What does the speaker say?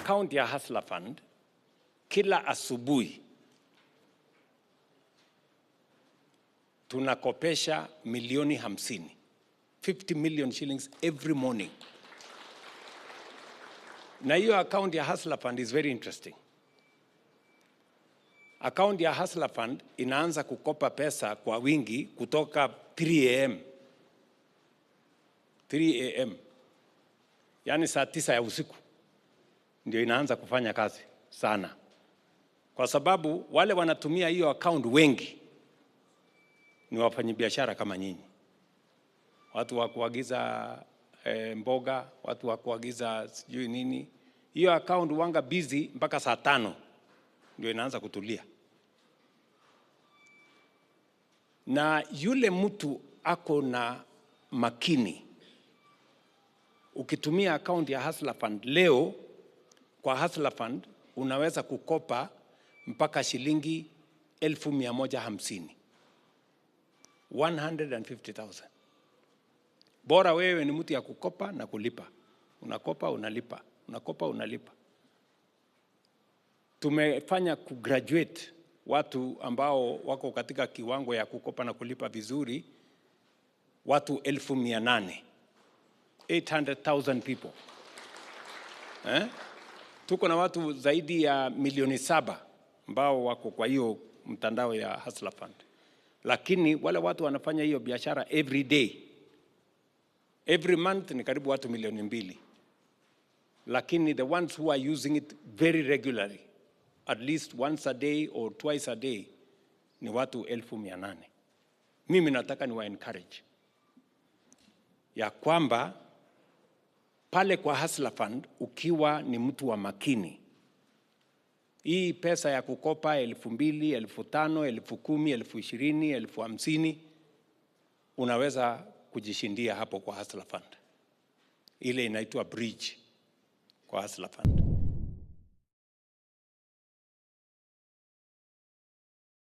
account ya Hustler Fund, kila asubuhi tunakopesha milioni 50, 50 million shillings every morning. Na hiyo account ya Hustler Fund is very interesting. Account ya Hustler Fund inaanza kukopa pesa kwa wingi kutoka 3 am. 3 am. Yani saa 9 ya usiku ndio inaanza kufanya kazi sana. Kwa sababu wale wanatumia hiyo account wengi ni wafanyabiashara kama nyinyi. Watu wa kuagiza mboga, watu wa kuagiza sijui nini. Hiyo account wanga busy mpaka saa 5 ndio inaanza kutulia. Na yule mtu ako na makini, ukitumia account ya Hustler Fund leo, kwa Hustler Fund unaweza kukopa mpaka shilingi 1,150. 150,000. Bora wewe ni mtu ya kukopa na kulipa. Unakopa, unalipa. Unakopa, unalipa. Tumefanya kugraduate watu ambao wako katika kiwango ya kukopa na kulipa vizuri, watu 800,000. 800,000 people. Tuko na watu zaidi ya milioni 7 ambao wako kwa hiyo mtandao ya Hustler Fund. Lakini wale watu wanafanya hiyo biashara every day. Every month ni karibu watu milioni 2. Lakini the ones who are using it very regularly, at least once a day or twice a day, ni watu 800,000. Mimi nataka ni wa encourage ya kwamba pale kwa Hustler Fund ukiwa ni mtu wa makini, hii pesa ya kukopa 2,000, 5,000, 10,000, 20,000, 50,000 unaweza kujishindia hapo kwa Hustler Fund. Ile inaitwa bridge kwa Hustler Fund.